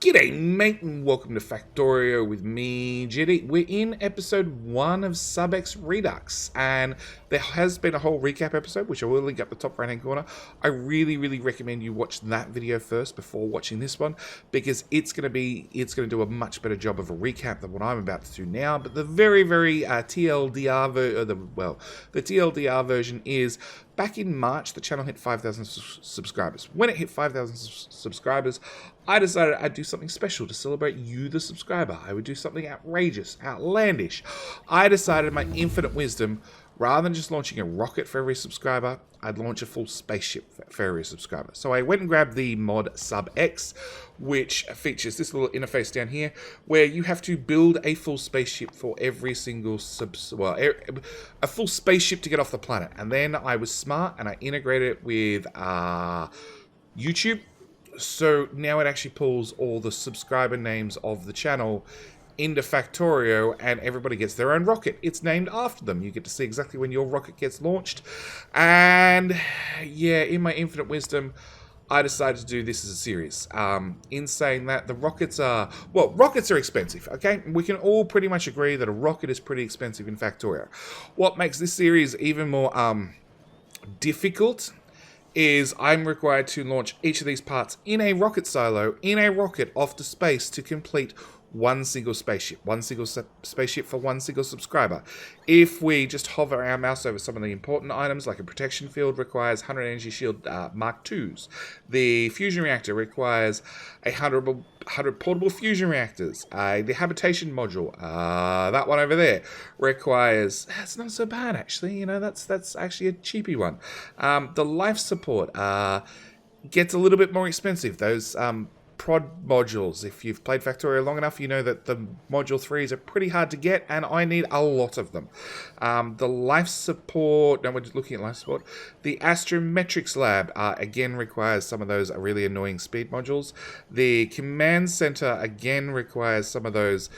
G'day mate and welcome to Factorio with me, Jetty. We're in episode 1 of SubX Redux and there has been a whole recap episode which I will link up the top right hand corner. I really recommend you watch that video first before watching this one because it's going to do a much better job of a recap than what I'm about to do now. But the very TLDR the TLDR version is back in March the channel hit 5,000 subscribers. When it hit 5,000 subscribers, I decided I'd do something special to celebrate you, the subscriber. I would do something outrageous, outlandish. I decided in my infinite wisdom, rather than just launching a rocket for every subscriber, I'd launch a full spaceship for every subscriber. So I went and grabbed the mod SubX, which features this little interface down here, where you have to build a full spaceship for every single a full spaceship to get off the planet. And then I was smart and I integrated it with YouTube. So now it actually pulls all the subscriber names of the channel into Factorio and everybody gets their own rocket. It's named after them. You get to see exactly when your rocket gets launched. And yeah, in my infinite wisdom, I decided to do this as a series. In saying that, the rockets are expensive, okay? We can all pretty much agree that a rocket is pretty expensive in Factorio. What makes this series even more difficult is I'm required to launch each of these parts in a rocket silo, in a rocket off to space to complete one single spaceship for one single subscriber. If we just hover our mouse over some of the important items, like a protection field requires 100 energy shield Mark IIs. The fusion reactor requires 100 portable fusion reactors. The habitation module, that one over there, requires, it's not so bad actually, you know, that's actually a cheapy one. The life support gets a little bit more expensive. Those prod modules, if you've played Factorio long enough, you know that the module 3s are pretty hard to get and I need a lot of them. The life support, no, we're just looking at life support. The astrometrics lab again requires some of those really annoying speed modules. The command center again requires some of those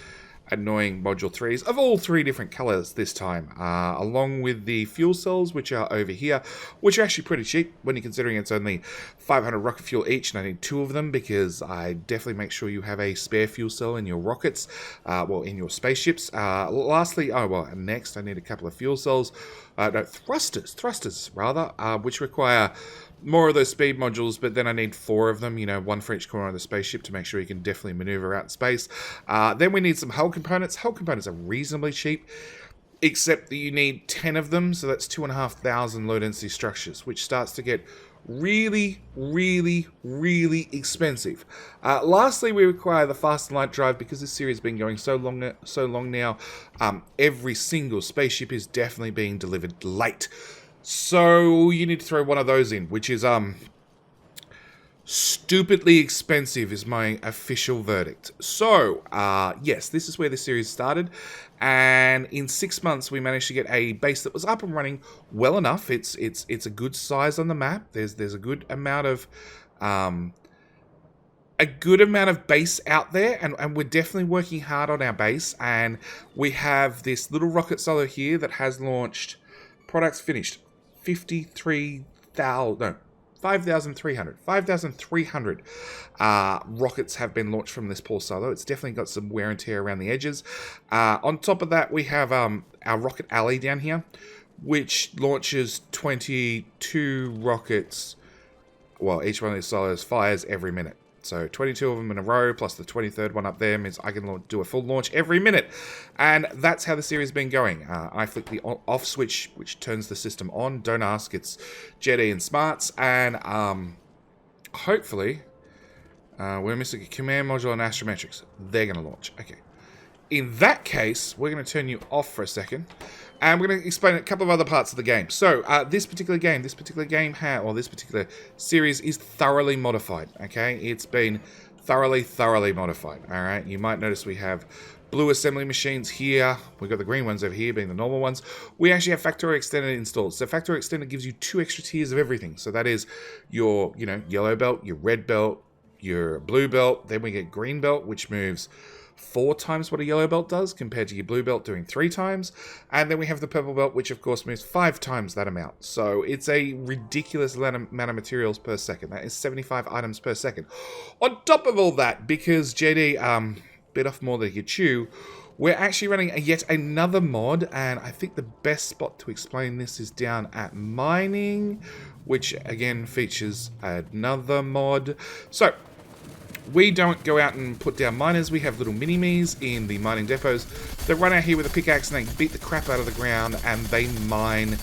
annoying module 3s of all 3 different colors this time, along with the fuel cells, which are over here, which are actually pretty cheap when you're considering it's only 500 rocket fuel each, and I need 2 of them because I definitely make sure you have a spare fuel cell in your rockets, in your spaceships. Lastly, next I need a couple of fuel cells, thrusters rather, which require more of those speed modules, but then I need 4 of them, you know, 1 for each corner of the spaceship to make sure you can definitely maneuver out in space. Then we need some hull components. Hull components are reasonably cheap, except that you need 10 of them, so that's 2,500 low density structures, which starts to get really expensive. Lastly, we require the fast and light drive because this series has been going so long now. Every single spaceship is definitely being delivered late. So you need to throw one of those in, which is stupidly expensive is my official verdict. So yes, this is where the series started, and in 6 months we managed to get a base that was up and running well enough. It's a good size on the map. There's a good amount of base out there, and we're definitely working hard on our base. And we have this little rocket silo here that has launched products finished. 5,300 rockets have been launched from this poor silo. It's definitely got some wear and tear around the edges. On top of that, we have our rocket alley down here, which launches 22 rockets. Well, each one of these silos fires every minute. So 22 of them in a row, plus the 23rd one up there means I can do a full launch every minute. And that's how the series has been going. I flick the off switch, which turns the system on. Don't ask, it's Jetty and Smarts. And hopefully, we're missing a command module and astrometrics. They're going to launch. Okay. In that case, we're going to turn you off for a second. And we're going to explain a couple of other parts of the game. So, this particular series is thoroughly modified, okay? It's been thoroughly modified, all right? You might notice we have blue assembly machines here. We've got the green ones over here being the normal ones. We actually have Factorio Extended installed. So, Factorio Extended gives you 2 extra tiers of everything. So, that is your, yellow belt, your red belt, your blue belt. Then we get green belt, which moves 4 times what a yellow belt does compared to your blue belt doing 3 times. And then we have the purple belt, which of course moves 5 times that amount. So it's a ridiculous amount of materials per second. That is 75 items per second. On top of all that, because JD bit off more than he could chew, we're actually running yet another mod, and I think the best spot to explain this is down at mining, which again features another mod. So we don't go out and put down miners. We have little mini-me's in the mining depots that run out here with a pickaxe and they beat the crap out of the ground and they mine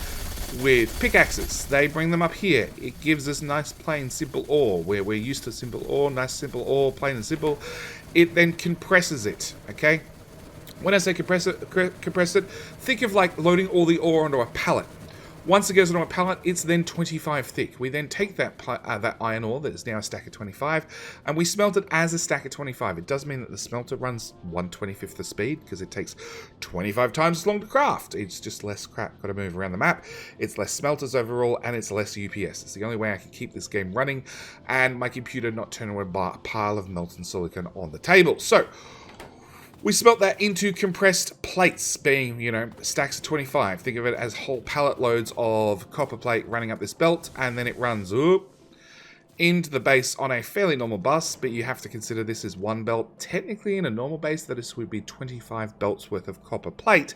with pickaxes. They bring them up here. It gives us nice, plain, simple ore, where we're used to simple ore, nice, simple ore, plain and simple. It then compresses it, okay? When I say compress it, think of like loading all the ore onto a pallet. Once it goes onto a pallet, it's then 25 thick. We then take that iron ore that is now a stack of 25, and we smelt it as a stack of 25. It does mean that the smelter runs 1/25 the speed, because it takes 25 times as long to craft. It's just less crap got to move around the map. It's less smelters overall, and it's less UPS. It's the only way I can keep this game running, and my computer not turn into a pile of molten silicon on the table. So we smelt that into compressed plates, being, you know, stacks of 25. Think of it as whole pallet loads of copper plate running up this belt, and then it runs up into the base on a fairly normal bus, but you have to consider this is one belt. Technically, in a normal base, that would be 25 belts worth of copper plate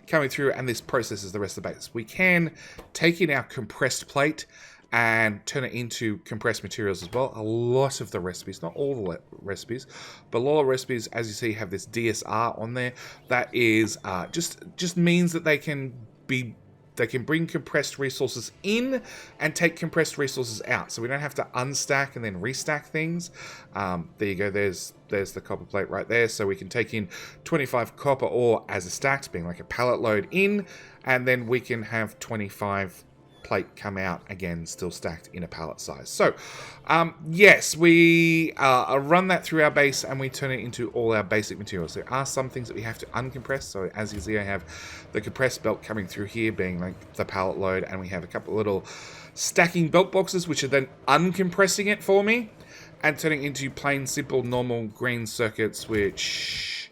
coming through, and this processes the rest of the base. We can take in our compressed plate and turn it into compressed materials as well. A lot of the recipes, not all the recipes, but a lot of recipes, as you see, have this DSR on there. That is just means that they can bring compressed resources in and take compressed resources out, so we don't have to unstack and then restack things. There you go. There's the copper plate right there, so we can take in 25 copper ore as a stack, being like a pallet load in, and then we can have 25 plate come out again, still stacked in a pallet size. So yes, we run that through our base and we turn it into all our basic materials. There are some things that we have to uncompress. So as you see, I have the compressed belt coming through here, being like the pallet load, and we have a couple of little stacking belt boxes which are then uncompressing it for me and turning into plain, simple, normal green circuits, which,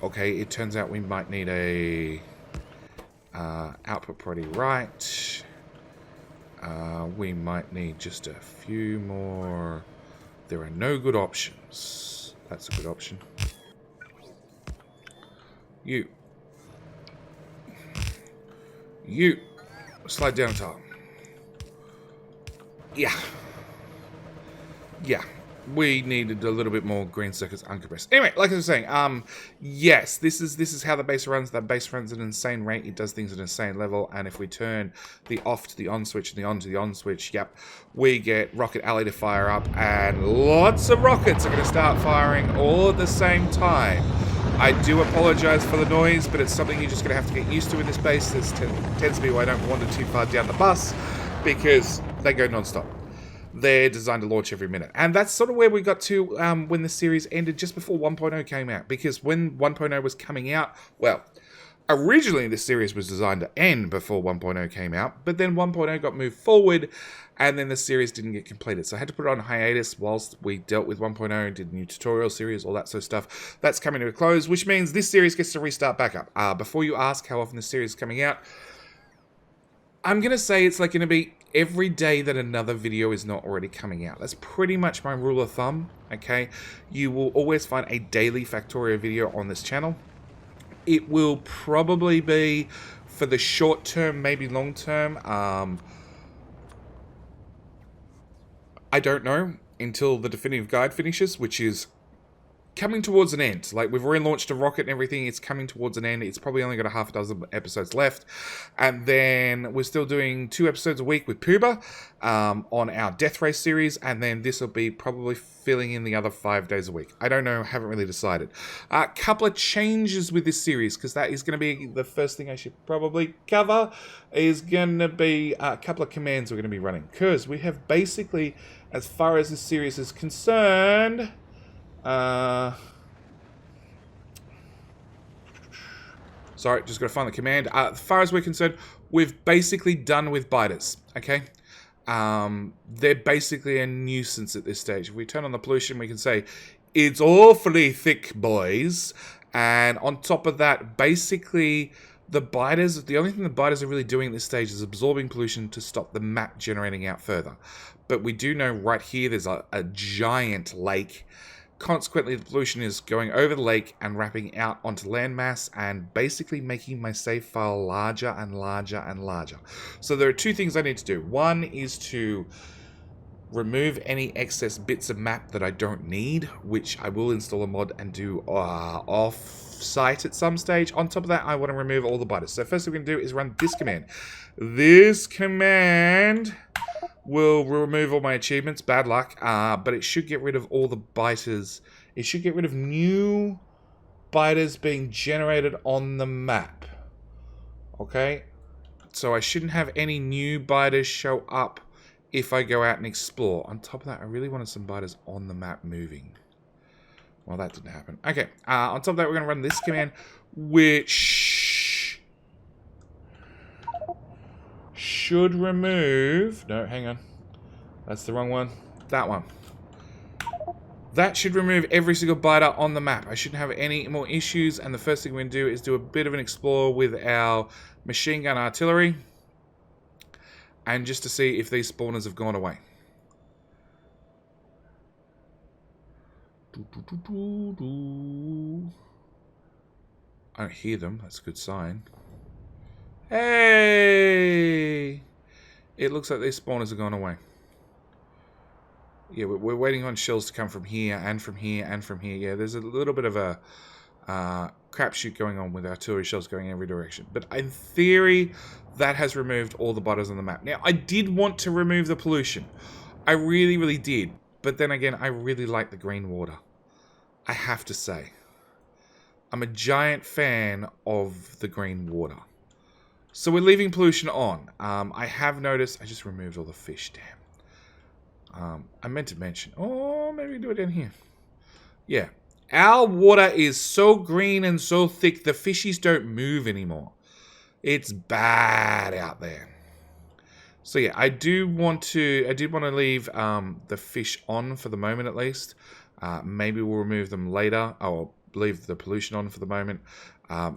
okay, it turns out we might need a output pretty right. We might need just a few more. There are no good options. That's a good option. You slide down top. Yeah. We needed a little bit more green circuits uncompressed. Anyway, like I was saying, yes, this is how the base runs. The base runs at an insane rate. It does things at an insane level. And if we turn the off to the on switch and the on to the on switch, yep, we get Rocket Alley to fire up, and lots of rockets are going to start firing all at the same time. I do apologize for the noise, but it's something you're just going to have to get used to in this base. This tends to be why I don't wander too far down the bus, because they go non-stop. They're designed to launch every minute. And that's sort of where we got to when the series ended, just before 1.0 came out. Because when 1.0 was coming out, well, originally the series was designed to end before 1.0 came out, but then 1.0 got moved forward, and then the series didn't get completed. So I had to put it on hiatus whilst we dealt with 1.0, did a new tutorial series, all that sort of stuff. That's coming to a close, which means this series gets to restart back up. Before you ask how often the series is coming out, I'm going to say it's like going to be every day that another video is not already coming out. That's pretty much my rule of thumb, okay? You will always find a daily Factorio video on this channel. It will probably be, for the short term, maybe long term, I don't know, until the definitive guide finishes, which is coming towards an end. Like, we've already launched a rocket and everything. It's coming towards an end. It's probably only got a half a dozen episodes left. And then we're still doing 2 episodes a week with Puba on our Death Race series. And then this will be probably filling in the other 5 days a week. I don't know. Haven't really decided. A couple of changes with this series, because that is going to be the first thing I should probably cover, is going to be a couple of commands we're going to be running. Because we have basically, as far as this series is concerned, sorry, just got to find the command. As far as we're concerned, we've basically done with biters, okay? They're basically a nuisance at this stage. If we turn on the pollution, we can say, It's awfully thick, boys. And on top of that, basically, the only thing the biters are really doing at this stage is absorbing pollution to stop the map generating out further. But we do know right here there's a giant lake. Consequently, the pollution is going over the lake and wrapping out onto landmass and basically making my save file larger and larger and larger. So there are two things I need to do. One is to remove any excess bits of map that I don't need, which I will install a mod and do off-site at some stage. On top of that, I want to remove all the biters. So first thing we're going to do is run this command. This command will remove all my achievements. Bad luck. But it should get rid of all the biters. It should get rid of new biters being generated on the map. Okay? So I shouldn't have any new biters show up if I go out and explore. On top of that, I really wanted some biters on the map moving. Well, that didn't happen. Okay, on top of that, we're going to run this command, which should remove... No, hang on. That's the wrong one. That one. That should remove every single biter on the map. I shouldn't have any more issues, and the first thing we're going to do is do a bit of an explore with our machine gun artillery. And just to see if these spawners have gone away. I don't hear them. That's a good sign. Hey! It looks like these spawners have gone away. Yeah, we're waiting on shells to come from here and from here and from here. Yeah, there's a little bit of a crapshoot going on with artillery shells going in every direction. But in theory, that has removed all the biters on the map. Now, I did want to remove the pollution. I really, really did. But then again, I really like the green water. I have to say. I'm a giant fan of the green water. So we're leaving pollution on. I have noticed... I just removed all the fish, damn. I meant to mention... Oh, maybe we can do it down here. Yeah. Our water is so green and so thick, the fishies don't move anymore. It's bad out there. So yeah, I did want to leave the fish on for the moment at least. Maybe we'll remove them later. I'll leave the pollution on for the moment.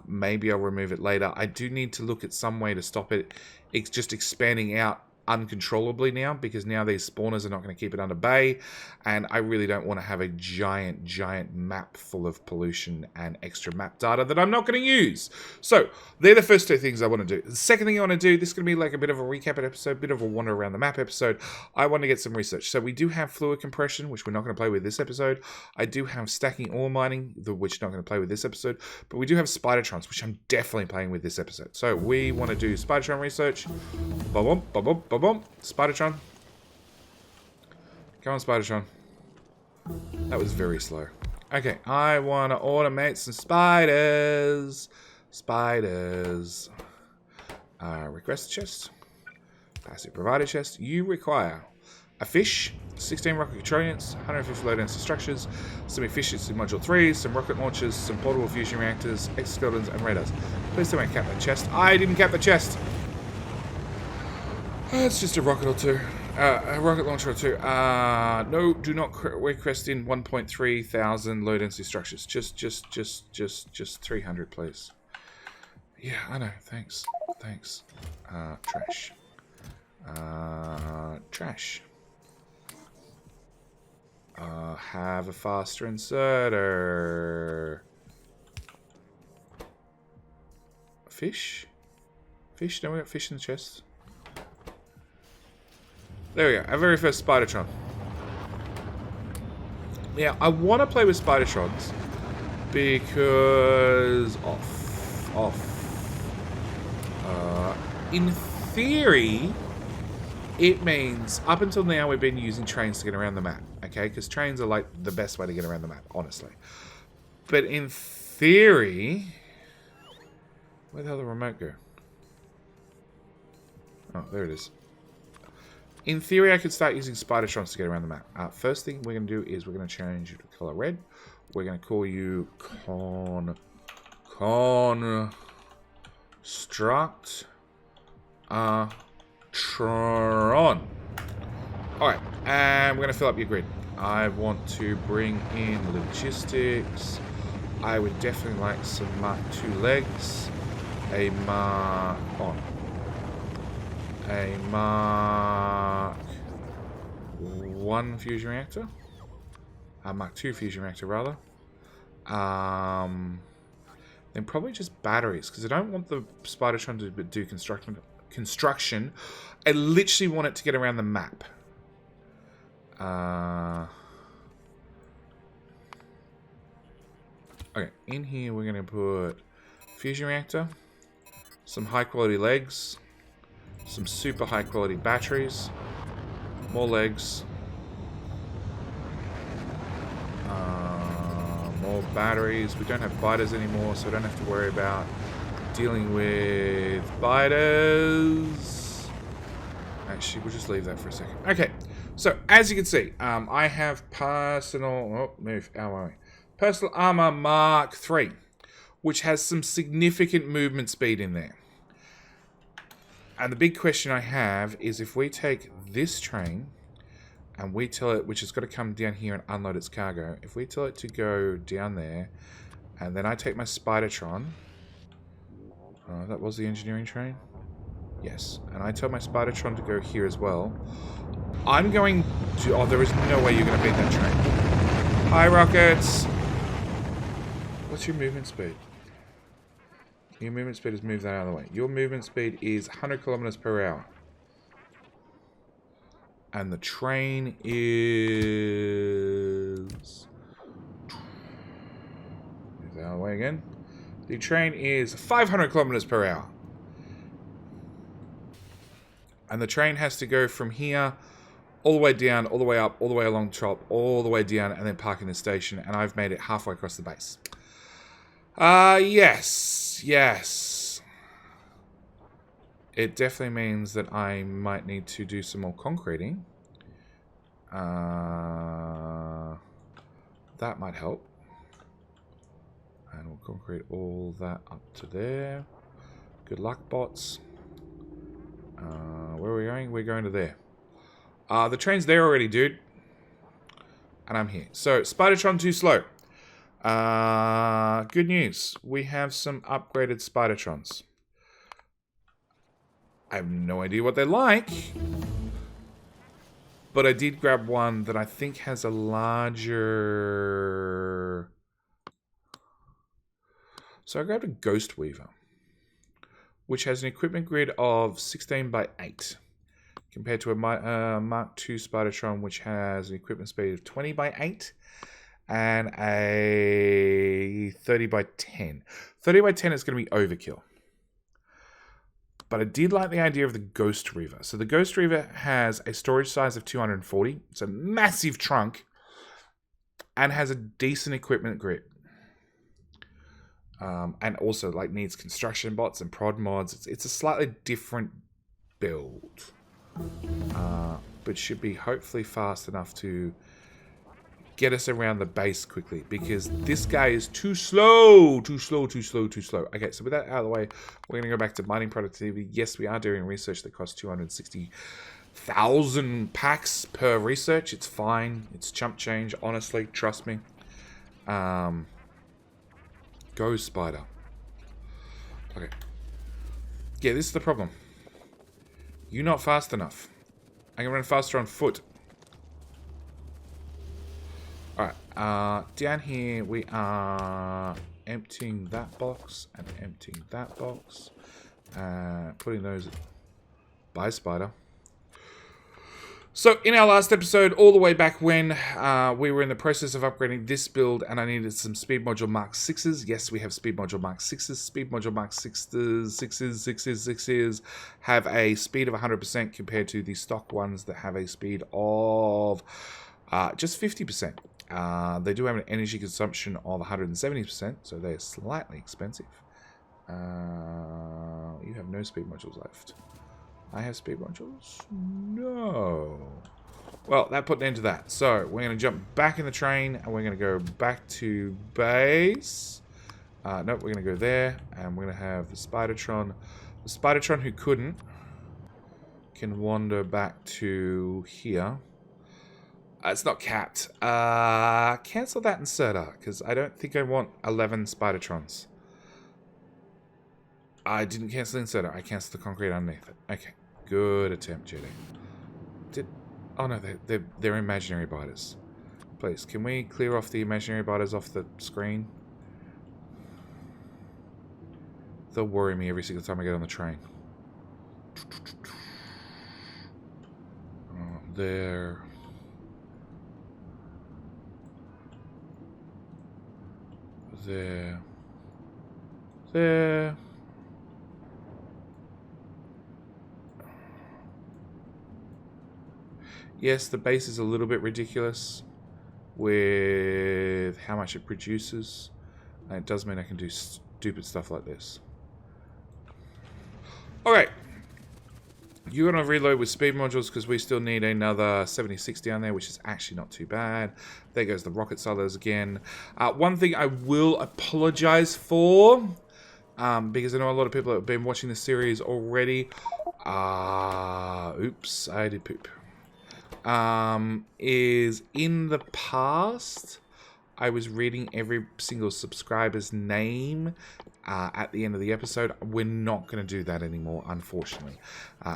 Maybe I'll remove it later. I do need to look at some way to stop it. It's just expanding out uncontrollably now, because now these spawners are not going to keep it under bay, and I really don't want to have a giant map full of pollution and extra map data that I'm not going to use. So they're the first two things I want to do. The second thing I want to do, this is going to be like a bit of a recap episode, bit of a wander around the map episode. I want to get some research. So we do have fluid compression, which we're not going to play with this episode. I do have stacking ore mining, which I'm not going to play with this episode, but we do have spidertrons, which I'm definitely playing with this episode. So we want to do spidertron research. Boom, boom, boom, boom, boom. Spidertron. Come on, Spidertron. That was very slow. Okay, I want to automate some spiders. Spiders. Request chest. Passive provider chest. You require a fish, 16 rocket control units, 150 low density structures, some efficiency module 3, some rocket launchers, some portable fusion reactors, exoskeletons, and radars. Please don't cap that chest. I didn't cap the chest. It's just a rocket or two. A rocket launcher or two. No, do not request in 1.3 thousand low density structures. Just 300, please. Yeah, I know. Thanks. Thanks. Trash. Trash. Have a faster inserter. Fish? Fish? No, we got fish in the chest. There we go, our very first spidertron. Yeah, I want to play with spidertrons because in theory, it means up until now we've been using trains to get around the map, okay? Because trains are like the best way to get around the map, honestly. But in theory, where the hell did the remote go? Oh, there it is. In theory, I could start using spidertrons to get around the map. First thing we're going to do is we're going to change you to color red. We're going to call you Construct Tron. Alright, and we're going to fill up your grid. I want to bring in logistics. I would definitely like some Mark II legs. A Mark... Oh. A Mark 1 fusion reactor. A Mark 2 fusion reactor, rather. Then probably just batteries, because I don't want the spidertron to do construction. I literally want it to get around the map. Okay, in here we're going to put fusion reactor, some high quality legs, some super high quality batteries, more legs, more batteries. We don't have biters anymore, so I don't have to worry about dealing with biters. Actually, we'll just leave that for a second. Okay, so as you can see, I have personal armor Mark III, which has some significant movement speed in there. And the big question I have is if we take this train and we tell it, which has got to come down here and unload its cargo, if we tell it to go down there, and then I take my spidertron, that was the engineering train? Yes. And I tell my spidertron to go here as well, I'm going to... Oh, there is no way you're going to beat that train. Hi, rockets! What's your movement speed? Your movement speed is move that out of the way. Your movement speed is 100 kilometers per hour. And the train is... Move that out of the way again. The train is 500 kilometers per hour. And the train has to go from here all the way down, all the way up, all the way along top, all the way down, and then park in the station. And I've made it halfway across the base. Yes. It definitely means that I might need to do some more concreting. That might help. And we'll concrete all that up to there. Good luck, bots. Where are we going? We're going to there. The train's there already, dude. And I'm here. So, Spidertron too slow. Good news. We have some upgraded spidertrons. I have no idea what they're like. But I did grab one that I think has a larger... So I grabbed a Ghost Weaver, which has an equipment grid of 16 by 8, compared to a Mark II Spidertron, which has an equipment speed of 20 by 8, and a 30 by 10. 30 by 10 is going to be overkill. But I did like the idea of the Ghost Reaver. So the Ghost Reaver has a storage size of 240. It's a massive trunk. And has a decent equipment grid. And also like needs construction bots and prod mods. It's a slightly different build. But should be hopefully fast enough to get us around the base quickly, because this guy is too slow. Okay, so with that out of the way, we're going to go back to mining productivity. Yes, we are doing research that costs 260,000 packs per research. It's fine. It's chump change, honestly. Trust me. Go, spider. Okay. Yeah, this is the problem. You're not fast enough. I can run faster on foot. Alright, down here we are emptying that box and emptying that box. Putting those by spider. So, in our last episode, all the way back when we were in the process of upgrading this build and I needed some Speed Module Mark 6s. Yes, we have Speed Module Mark 6s. Speed Module Mark 6s have a speed of 100% compared to the stock ones that have a speed of just 50%. They do have an energy consumption of 170%, so they're slightly expensive. You have no speed modules left. I have speed modules? No. Well, that put an end to that. So, we're going to jump back in the train, and we're going to go back to base. Nope, we're going to go there, and we're going to have the Spidertron. The Spidertron who couldn't can wander back to here. It's not capped. Cancel that inserter, because I don't think I want 11 spidertrons. I didn't cancel the inserter. I canceled the concrete underneath it. Okay. Good attempt, Judy. Oh no, they're imaginary biters. Please, can we clear off the imaginary biters off the screen? They'll worry me every single time I get on the train. Oh, there. There. Yes, the base is a little bit ridiculous with how much it produces. And it does mean I can do stupid stuff like this. Alright. You're going to reload with speed modules because we still need another 76 down there, which is actually not too bad. There goes the rocket silos again. One thing I will apologize for, because I know a lot of people have been watching the series already. Oops, I did poop. Is in the past, I was reading every single subscriber's name at the end of the episode. We're not going to do that anymore, unfortunately.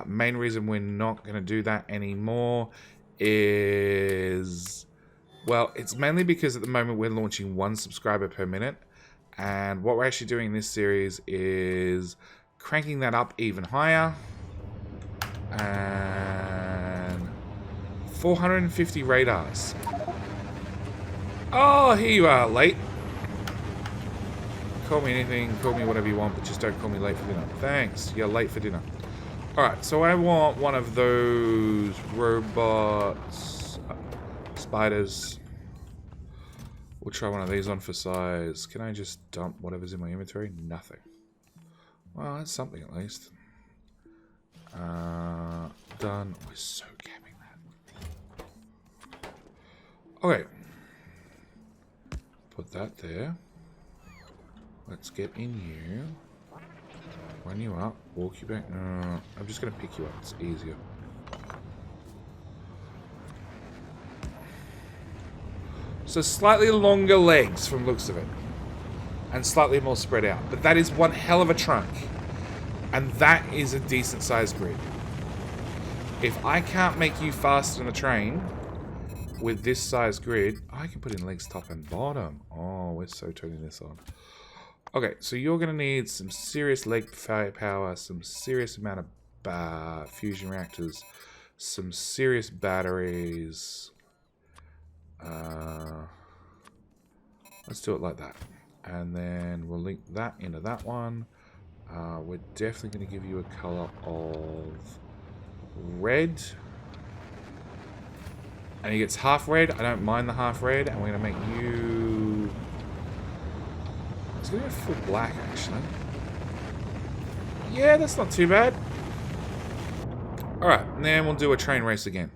Main reason we're not going to do that anymore is, well, it's mainly because at the moment we're launching 1 subscriber per minute. And what we're actually doing in this series is cranking that up even higher. And 450 radars. Oh, here you are, late. Call me anything, call me whatever you want, but just don't call me late for dinner. Thanks, you're late for dinner. Alright, so I want one of those robots, spiders. We'll try one of these on for size. Can I just dump whatever's in my inventory? Nothing. Well, that's something at least. Done. We're so capping that. Okay. Put that there. Let's get in here. Run you up. Walk you back. I'm just going to pick you up. It's easier. So slightly longer legs from looks of it. And slightly more spread out. But that is one hell of a trunk. And that is a decent sized grid. If I can't make you faster than the train with this size grid, I can put in legs top and bottom. Oh, we're so turning this on. Okay, so you're going to need some serious leg power, some serious amount of fusion reactors, some serious batteries. Let's do it like that. And then we'll link that into that one. We're definitely going to give you a color of red. And he gets half red. I don't mind the half red. And we're going to make you... It's going to go full black, actually. Yeah, that's not too bad. Alright, and then we'll do a train race again.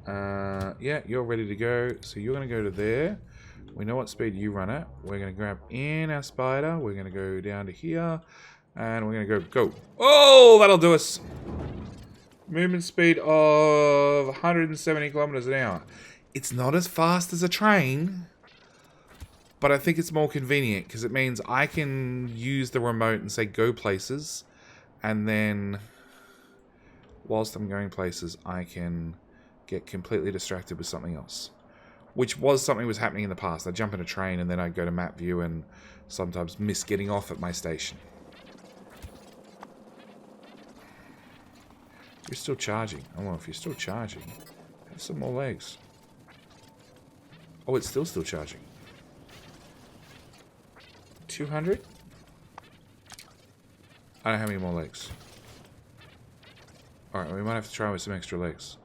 Yeah, you're ready to go. So you're going to go to there. We know what speed you run at. We're going to grab in our spider. We're going to go down to here. And we're going to go. Oh, that'll do us. Movement speed of 170 kilometers an hour. It's not as fast as a train, but I think it's more convenient because it means I can use the remote and say go places, and then whilst I'm going places, I can get completely distracted with something else, which was something was happening in the past. I jump in a train and then I go to map view and sometimes miss getting off at my station. You're still charging. Oh, well, if you're still charging, have some more legs. Oh, it's still charging. 200? I don't have any more legs. Alright, we might have to try with some extra legs.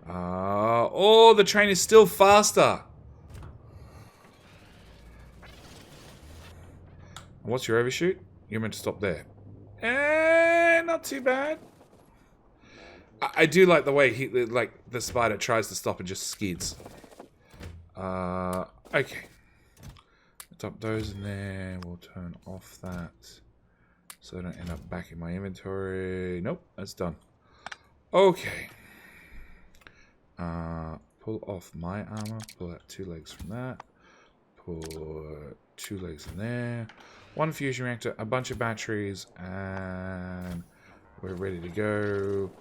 Oh, the train is still faster. What's your overshoot? You're meant to stop there. Not too bad. I do like the way the spider tries to stop and just skids. Okay. Dump those in there. We'll turn off that so I don't end up back in my inventory. Nope, that's done. Okay. pull off my armor, pull out 2 legs from that, put 2 legs in there, 1 fusion reactor, a bunch of batteries, and we're ready to go.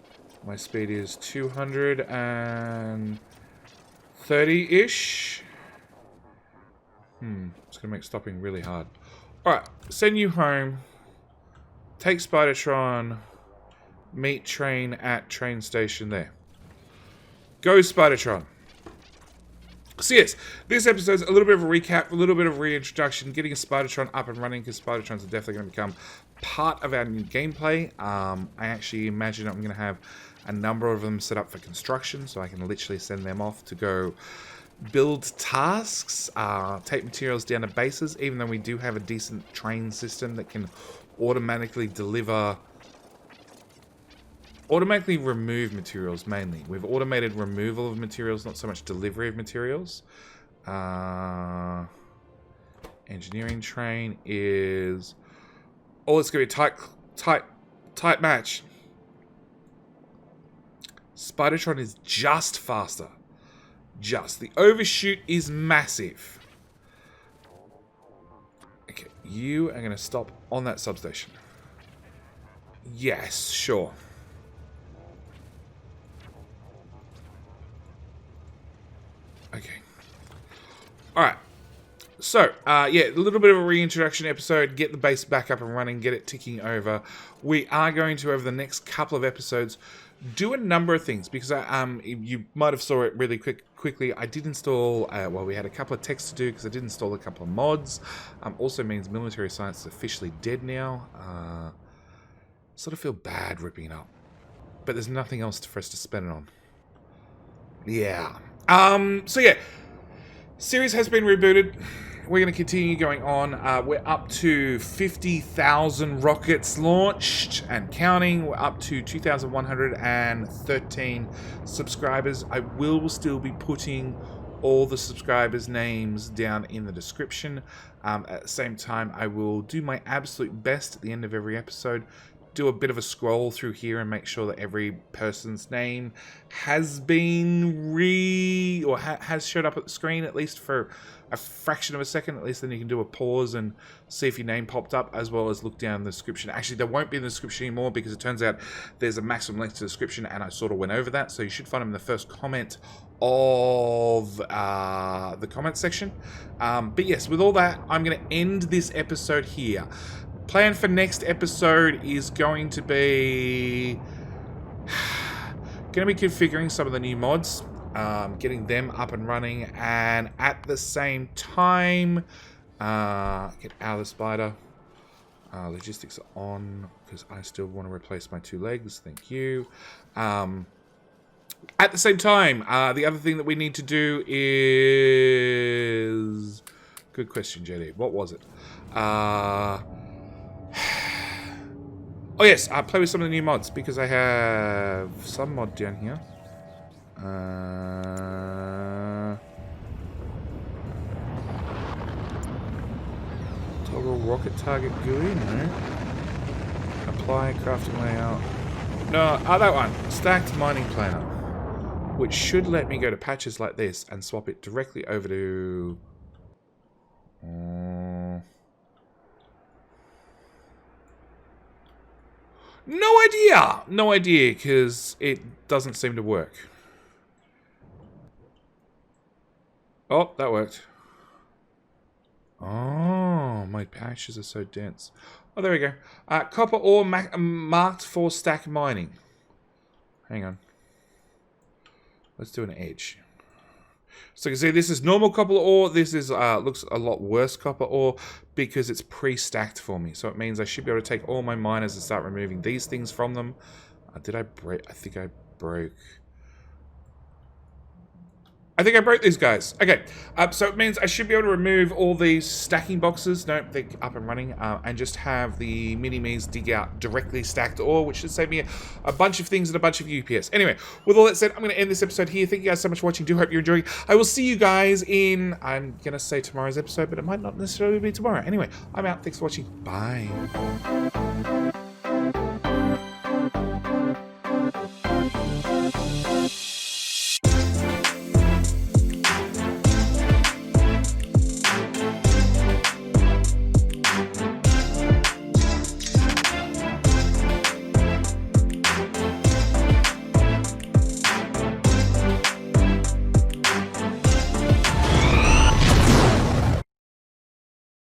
My speed is 230-ish. It's going to make stopping really hard. Alright, send you home. Take Spidertron. Meet train at train station there. Go Spidertron. So yes, this episode's a little bit of a recap, a little bit of reintroduction, getting a Spidertron up and running, because Spidertrons are definitely going to become part of our new gameplay. I actually imagine I'm going to have a number of them set up for construction, so I can literally send them off to go build tasks, take materials down to bases, even though we do have a decent train system that can automatically remove materials mainly. We've automated removal of materials, not so much delivery of materials. Engineering train is... Oh, it's going to be a tight match. Spidertron is just faster. Just. The overshoot is massive. Okay, you are going to stop on that substation. Yes, sure. Okay. Alright. So, yeah, a little bit of a reintroduction episode. Get the base back up and running. Get it ticking over. We are going to, over the next couple of episodes, do a number of things. Because you might have saw it really quickly. I did install, well, we had a couple of texts to do because I did install a couple of mods. Also means military science is officially dead now. Sort of feel bad ripping it up. But there's nothing else for us to spend it on. Yeah. So yeah, series has been rebooted. We're going to continue going on. We're up to 50,000 rockets launched and counting. We're up to 2,113 subscribers. I will still be putting all the subscribers' names down in the description. At the same time, I will do my absolute best at the end of every episode, do a bit of a scroll through here and make sure that every person's name has been has showed up at the screen, at least for a fraction of a second. At least then you can do a pause and see if your name popped up, as well as look down the description. Actually, there won't be in the description anymore because it turns out there's a maximum length to the description, and I sort of went over that. So you should find them in the first comment of the comment section. But yes, with all that, I'm going to end this episode here. Plan for next episode is going to be configuring some of the new mods, getting them up and running, and at the same time get out of the spider. Logistics are on because I still want to replace my 2 legs. Thank you. At the same time, the other thing that we need to do is... Good question, JD. What was it? Oh yes, I play with some of the new mods because I have some mod down here. Toggle rocket target GUI, no. Apply crafting layout. No, that one. Stacked mining planner. Which should let me go to patches like this and swap it directly over to... No idea, because it doesn't seem to work. Oh, that worked. Oh, my patches are so dense. Oh, there we go. Copper ore marked for stack mining. Hang on. Let's do an edge. So you can see this is normal copper ore. This is looks a lot worse copper ore because it's pre-stacked for me. So it means I should be able to take all my miners and start removing these things from them. Did I break? I think I broke. I think I broke these guys. Okay, so it means I should be able to remove all these stacking boxes. Nope, they're up and running. And just have the mini-me's dig out directly stacked ore, which should save me a bunch of things and a bunch of UPS. Anyway, with all that said, I'm going to end this episode here. Thank you guys so much for watching. Do hope you're enjoying. I will see you guys in, I'm going to say tomorrow's episode, but it might not necessarily be tomorrow. Anyway, I'm out. Thanks for watching. Bye.